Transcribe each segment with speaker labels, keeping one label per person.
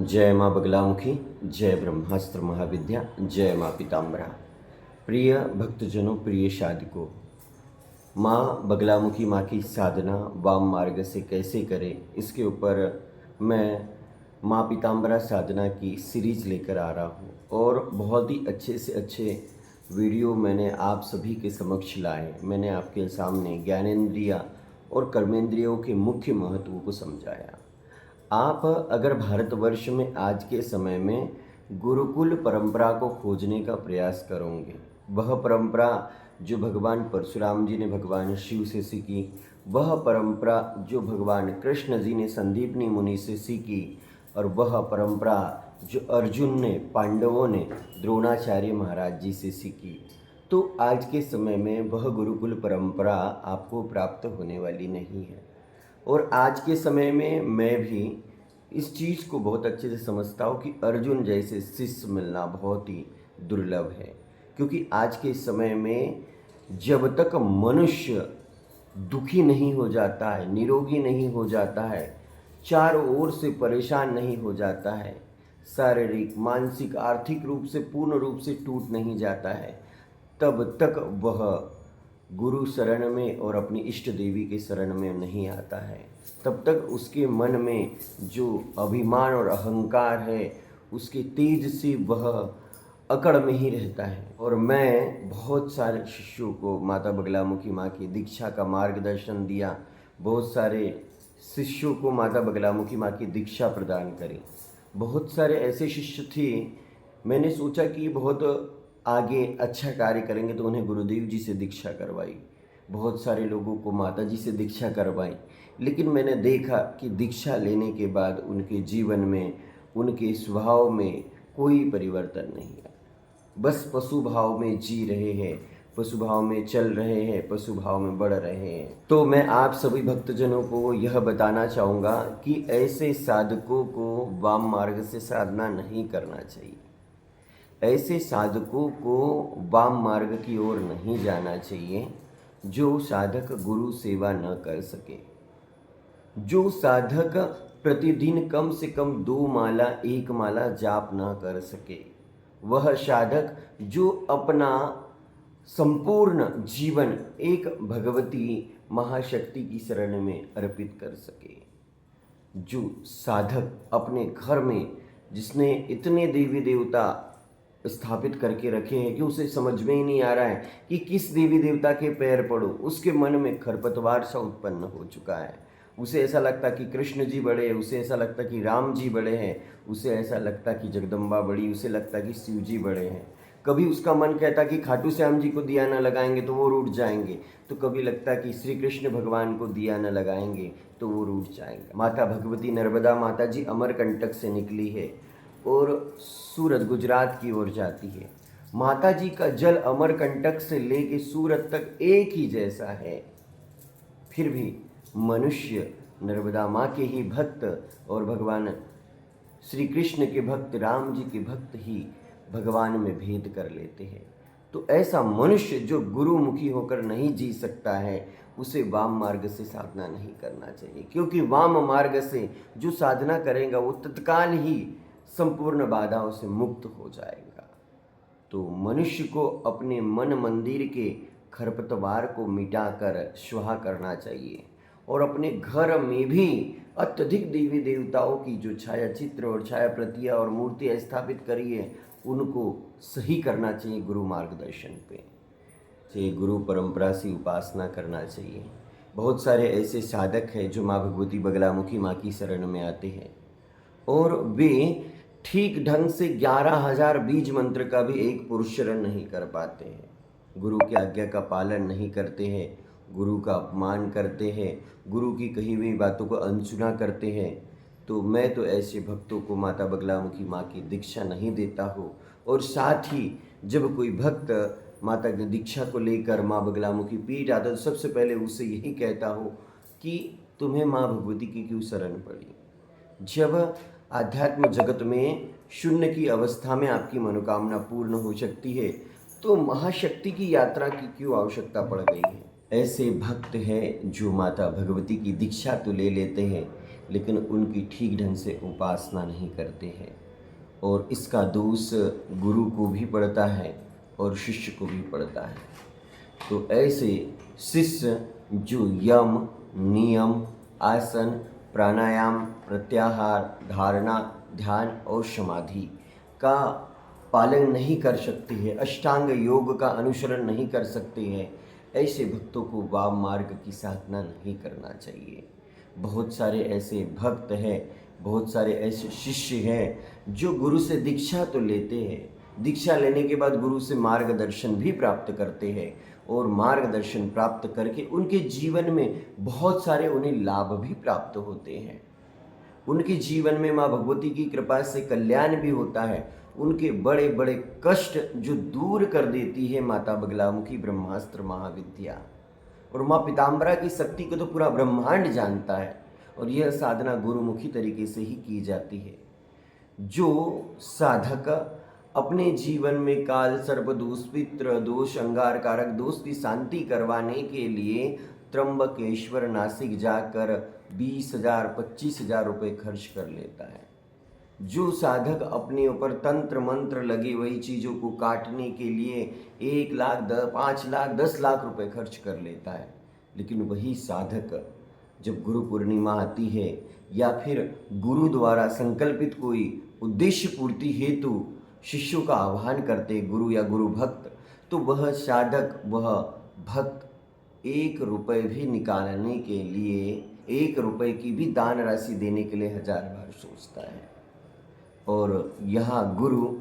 Speaker 1: जय माँ बगलामुखी, जय ब्रह्मास्त्र महाविद्या, जय माँ पीताम्बरा। प्रिय भक्तजनों, प्रिय साधकों, माँ बगलामुखी माँ की साधना वाम मार्ग से कैसे करें, इसके ऊपर मैं माँ पीताम्बरा साधना की सीरीज़ लेकर आ रहा हूँ और बहुत ही अच्छे से अच्छे वीडियो मैंने आप सभी के समक्ष लाए। मैंने आपके सामने ज्ञानेंद्रिय और कर्मेंद्रियों के मुख्य महत्व को समझाया। आप अगर भारतवर्ष में आज के समय में गुरुकुल परंपरा को खोजने का प्रयास करोगे, वह परंपरा जो भगवान परशुराम जी ने भगवान शिव से सीखी, वह परंपरा जो भगवान कृष्ण जी ने संदीपनी मुनि से सीखी, और वह परंपरा जो अर्जुन ने, पांडवों ने द्रोणाचार्य महाराज जी से सीखी, तो आज के समय में वह गुरुकुल परंपरा आपको प्राप्त होने वाली नहीं है। और आज के समय में मैं भी इस चीज़ को बहुत अच्छे से समझता हूँ कि अर्जुन जैसे शिष्य मिलना बहुत ही दुर्लभ है, क्योंकि आज के समय में जब तक मनुष्य दुखी नहीं हो जाता है, निरोगी नहीं हो जाता है, चारों ओर से परेशान नहीं हो जाता है, शारीरिक, मानसिक, आर्थिक रूप से पूर्ण रूप से टूट नहीं जाता है, तब तक वह गुरु शरण में और अपनी इष्ट देवी के शरण में नहीं आता है। तब तक उसके मन में जो अभिमान और अहंकार है, उसके तेज से वह अकड़ में ही रहता है। और मैं बहुत सारे शिष्यों को माता बगलामुखी माँ की दीक्षा का मार्गदर्शन दिया, बहुत सारे शिष्यों को माता बगलामुखी माँ की दीक्षा प्रदान करी। बहुत सारे ऐसे शिष्य थे, मैंने सोचा कि बहुत आगे अच्छा कार्य करेंगे तो उन्हें गुरुदेव जी से दीक्षा करवाई। बहुत सारे लोगों को माता जी से दीक्षा करवाई, लेकिन मैंने देखा कि दीक्षा लेने के बाद उनके जीवन में, उनके स्वभाव में कोई परिवर्तन नहीं है। बस पशु भाव में जी रहे हैं, पशु भाव में चल रहे हैं, पशु भाव में बढ़ रहे हैं। तो मैं आप सभी भक्तजनों को यह बताना चाहूँगा कि ऐसे साधकों को वाम मार्ग से साधना नहीं करना चाहिए। ऐसे साधकों को वाम मार्ग की ओर नहीं जाना चाहिए जो साधक गुरु सेवा न कर सके, जो साधक प्रतिदिन कम से कम 2 माला 1 माला जाप न कर सके, वह साधक जो अपना संपूर्ण जीवन एक भगवती महाशक्ति की शरण में अर्पित कर सके, जो साधक अपने घर में, जिसने इतने देवी देवता स्थापित करके रखे हैं कि उसे समझ में ही नहीं आ रहा है कि किस देवी देवता के पैर पड़ो, उसके मन में खरपतवार सा उत्पन्न हो चुका है। उसे ऐसा लगता कि कृष्ण जी बड़े हैं, उसे ऐसा लगता कि राम जी बड़े हैं, उसे ऐसा लगता कि जगदम्बा बड़ी, उसे लगता कि शिव जी बड़े हैं। कभी उसका मन कहता कि खाटू श्याम जी को दिया न लगाएंगे तो वो रूठ जाएंगे, तो कभी लगता कि श्री कृष्ण भगवान को दिया न लगाएंगे तो वो रूठ जाएंगे। माता भगवती नर्मदा माता जी अमरकंटक से निकली है और सूरत गुजरात की ओर जाती है। माता जी का जल अमरकंटक से लेके सूरत तक एक ही जैसा है, फिर भी मनुष्य नर्मदा माँ के ही भक्त और भगवान श्री कृष्ण के भक्त, राम जी के भक्त ही भगवान में भेद कर लेते हैं। तो ऐसा मनुष्य जो गुरुमुखी होकर नहीं जी सकता है, उसे वाम मार्ग से साधना नहीं करना चाहिए, क्योंकि वाम मार्ग से जो साधना करेगा वो तत्काल ही संपूर्ण बाधाओं से मुक्त हो जाएगा। तो मनुष्य को अपने मन मंदिर के खरपतवार को मिटाकर स्वाहा करना चाहिए और अपने घर में भी अत्यधिक देवी देवताओं की जो छाया चित्र और छाया प्रतिया और मूर्तियाँ स्थापित करी है, उनको सही करना चाहिए। गुरु मार्गदर्शन पे से गुरु परंपरा से उपासना करना चाहिए। बहुत सारे ऐसे साधक हैं जो माँ भगवती बगलामुखी माँ की शरण में आते हैं और वे ठीक ढंग से 11,000 बीज मंत्र का भी एक पुरुषरण नहीं कर पाते हैं, गुरु की आज्ञा का पालन नहीं करते हैं, गुरु का अपमान करते हैं, गुरु की कही हुई बातों को अनसुना करते हैं। तो मैं तो ऐसे भक्तों को माता बगलामुखी माँ की दीक्षा नहीं देता हूँ। और साथ ही जब कोई भक्त माता की दीक्षा को लेकर माँ बगलामुखी पीठ आता तो सबसे पहले उससे यही कहता हूँ कि तुम्हें माँ भगवती की क्यों शरण पड़ी। जब आध्यात्म जगत में शून्य की अवस्था में आपकी मनोकामना पूर्ण हो सकती है, तो महाशक्ति की यात्रा की क्यों आवश्यकता पड़ गई है। ऐसे भक्त हैं जो माता भगवती की दीक्षा तो ले लेते हैं, लेकिन उनकी ठीक ढंग से उपासना नहीं करते हैं, और इसका दोष गुरु को भी पड़ता है और शिष्य को भी पड़ता है। तो ऐसे शिष्य जो यम, नियम, आसन, प्राणायाम, प्रत्याहार, धारणा, ध्यान और समाधि का पालन नहीं कर सकते हैं, अष्टांग योग का अनुसरण नहीं कर सकते हैं, ऐसे भक्तों को वाम मार्ग की साधना नहीं करना चाहिए। बहुत सारे ऐसे भक्त हैं, बहुत सारे ऐसे शिष्य हैं जो गुरु से दीक्षा तो लेते हैं, दीक्षा लेने के बाद गुरु से मार्गदर्शन भी प्राप्त करते हैं, और मार्गदर्शन प्राप्त करके उनके जीवन में बहुत सारे उन्हें लाभ भी प्राप्त होते हैं। उनके जीवन में माँ भगवती की कृपा से कल्याण भी होता है। उनके बड़े बड़े कष्ट जो दूर कर देती है माता बगलामुखी ब्रह्मास्त्र महाविद्या। और माँ पीताम्बरा की शक्ति को तो पूरा ब्रह्मांड जानता है, और यह साधना गुरुमुखी तरीके से ही की जाती है। जो साधक अपने जीवन में काल, सर्प दोष, पितृ दोष, अंगार कारक दोष की शांति करवाने के लिए त्र्यंबकेश्वर नासिक जाकर 20,000 25,000 रुपये खर्च कर लेता है, जो साधक अपने ऊपर तंत्र मंत्र लगे वही चीज़ों को काटने के लिए 1 लाख, 5 लाख, 10 लाख रुपए खर्च कर लेता है, लेकिन वही साधक जब गुरु पूर्णिमा आती है या फिर गुरु द्वारा संकल्पित कोई उद्देश्य पूर्ति हेतु शिष्यों का आह्वान करते गुरु या गुरु भक्त, तो वह साधक, वह भक्त 1 रुपये भी निकालने के लिए, 1 रुपये की भी दान राशि देने के लिए 1000 बार सोचता है। और यहाँ गुरु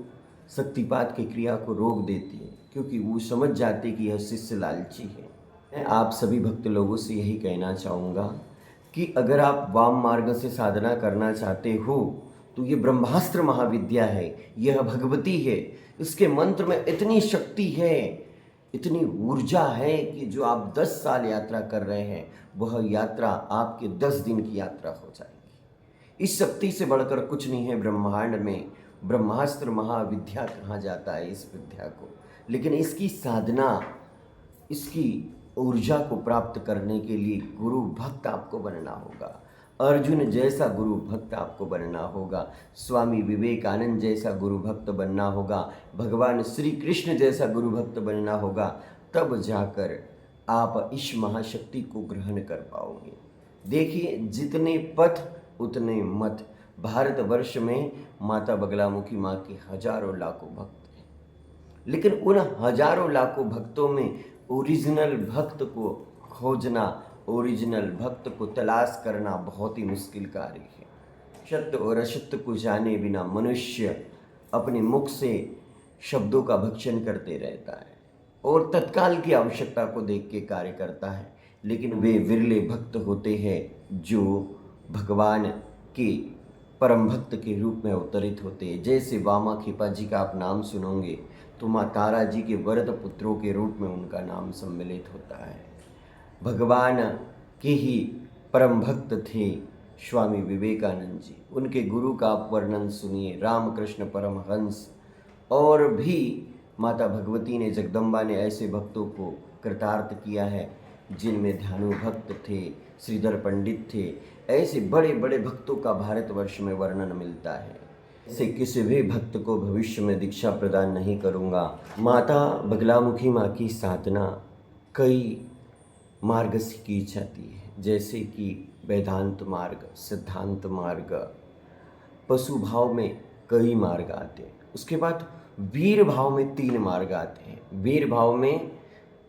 Speaker 1: शक्तिपात की क्रिया को रोक देती है, क्योंकि वो समझ जाते कि यह शिष्य लालची है। मैं आप सभी भक्त लोगों से यही कहना चाहूँगा कि अगर आप वाम मार्ग से साधना करना चाहते हो तो ये ब्रह्मास्त्र महाविद्या है, यह भगवती है। इसके मंत्र में इतनी शक्ति है, इतनी ऊर्जा है कि जो आप 10 साल यात्रा कर रहे हैं वह यात्रा आपके 10 दिन की यात्रा हो जाएगी। इस शक्ति से बढ़कर कुछ नहीं है ब्रह्मांड में। ब्रह्मास्त्र महाविद्या कहा जाता है इस विद्या को, लेकिन इसकी साधना, इसकी ऊर्जा को प्राप्त करने के लिए गुरु भक्त आपको बनना होगा। अर्जुन जैसा गुरु भक्त आपको बनना होगा, स्वामी विवेकानंद जैसा गुरु भक्त बनना होगा, भगवान श्री कृष्ण जैसा गुरु भक्त बनना होगा, तब जाकर आप इस महाशक्ति को ग्रहण कर पाओगे। देखिए, जितने पथ उतने मत। भारतवर्ष में माता बगलामुखी माँ के हजारों लाखों भक्त हैं, लेकिन उन हजारों लाखों भक्तों में ओरिजिनल भक्त को खोजना, ओरिजिनल भक्त को तलाश करना बहुत ही मुश्किल कार्य है। सत्य और असत्य को जाने बिना मनुष्य अपने मुख से शब्दों का भक्षण करते रहता है और तत्काल की आवश्यकता को देख के कार्य करता है, लेकिन वे विरले भक्त होते हैं जो भगवान के परम भक्त के रूप में अवतरित होते हैं। जैसे वामा खेपा जी का आप नाम सुनोगे तो माँ तारा जी के वरद पुत्रों के रूप में उनका नाम सम्मिलित होता है। भगवान के ही परम भक्त थे स्वामी विवेकानंद जी। उनके गुरु का आप वर्णन सुनिए, रामकृष्ण परमहंस। और भी माता भगवती ने, जगदम्बा ने ऐसे भक्तों को कृतार्थ किया है जिनमें ध्यानु भक्त थे, श्रीधर पंडित थे। ऐसे बड़े बड़े भक्तों का भारतवर्ष में वर्णन मिलता है। ऐसे किसी भी भक्त को भविष्य में दीक्षा प्रदान नहीं करूँगा। माता बगलामुखी माँ की साधना कई मार्ग से की जाती है, जैसे कि वेदांत मार्ग, सिद्धांत मार्ग, पशु भाव में कई मार्ग आते हैं। उसके बाद वीर भाव में 3 मार्ग आते हैं। वीर भाव में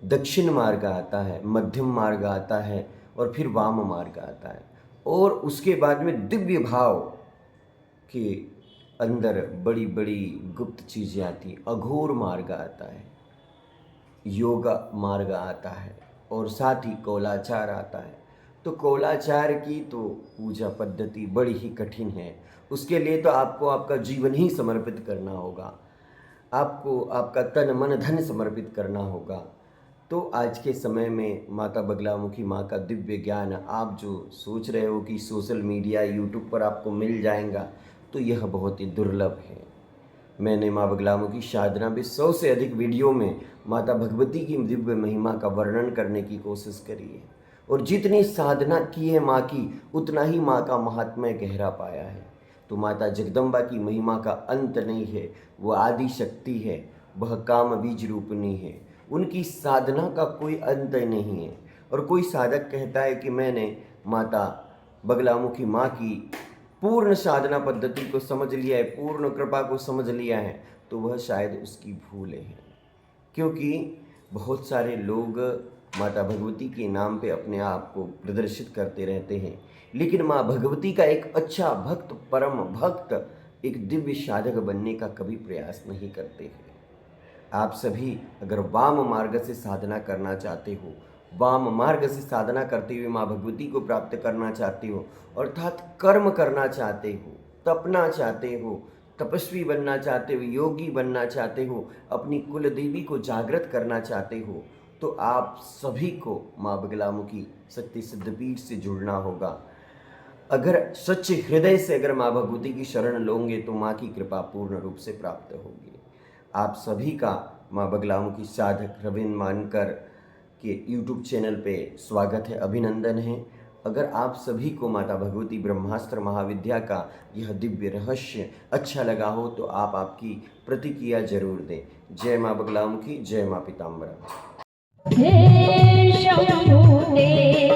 Speaker 1: दक्षिण मार्ग आता है, मध्यम मार्ग आता है और फिर वाम मार्ग आता है। और उसके बाद में दिव्य भाव के अंदर बड़ी बड़ी गुप्त चीज़ें आती हैं। अघोर मार्ग आता है, योगा मार्ग आता है और साथ ही कौलाचार आता है। तो कौलाचार की तो पूजा पद्धति बड़ी ही कठिन है। उसके लिए तो आपको आपका जीवन ही समर्पित करना होगा, आपको आपका तन मन धन समर्पित करना होगा। तो आज के समय में माता बगलामुखी माँ का दिव्य ज्ञान आप जो सोच रहे हो कि सोशल मीडिया, यूट्यूब पर आपको मिल जाएगा, तो यह बहुत ही दुर्लभ है। मैंने माँ बगलामुखी साधना में 100 से अधिक वीडियो में माता भगवती की दिव्य महिमा का वर्णन करने की कोशिश करी है, और जितनी साधना की है माँ की, उतना ही माँ का महात्म्य गहरा पाया है। तो माता जगदम्बा की महिमा का अंत नहीं है, वो आदि शक्ति है, वह काम बीज रूपनी है। उनकी साधना का कोई अंत नहीं है। और कोई साधक कहता है कि मैंने माता बगलामुखी माँ की पूर्ण साधना पद्धति को समझ लिया है, पूर्ण कृपा को समझ लिया है, तो वह शायद उसकी भूल है। क्योंकि बहुत सारे लोग माता भगवती के नाम पे अपने आप को प्रदर्शित करते रहते हैं, लेकिन माँ भगवती का एक अच्छा भक्त, परम भक्त, एक दिव्य साधक बनने का कभी प्रयास नहीं करते हैं। आप सभी अगर वाम मार्ग से साधना करना चाहते हो, वाम मार्ग से साधना करते हुए माँ भगवती को प्राप्त करना चाहते हो, अर्थात कर्म करना चाहते हो, तपना चाहते हो, तपस्वी बनना चाहते हो, योगी बनना चाहते हो, अपनी कुल देवी को जागृत करना चाहते हो, तो आप सभी को माँ बगलामुखी शक्ति सिद्धपीठ से जुड़ना होगा। अगर सच्चे हृदय से अगर माँ भगवती की शरण लोगे तो माँ की कृपा पूर्ण रूप से प्राप्त होगी। आप सभी का माँ बगलामुखी साधक रविंद्र मानकर के यूट्यूब चैनल पे स्वागत है, अभिनंदन है। अगर आप सभी को माता भगवती ब्रह्मास्त्र महाविद्या का यह दिव्य रहस्य अच्छा लगा हो तो आप आपकी प्रतिक्रिया जरूर दें। जय माँ बगलामुखी, जय माँ पीताम्बरा।
Speaker 2: हे शंभु तेरे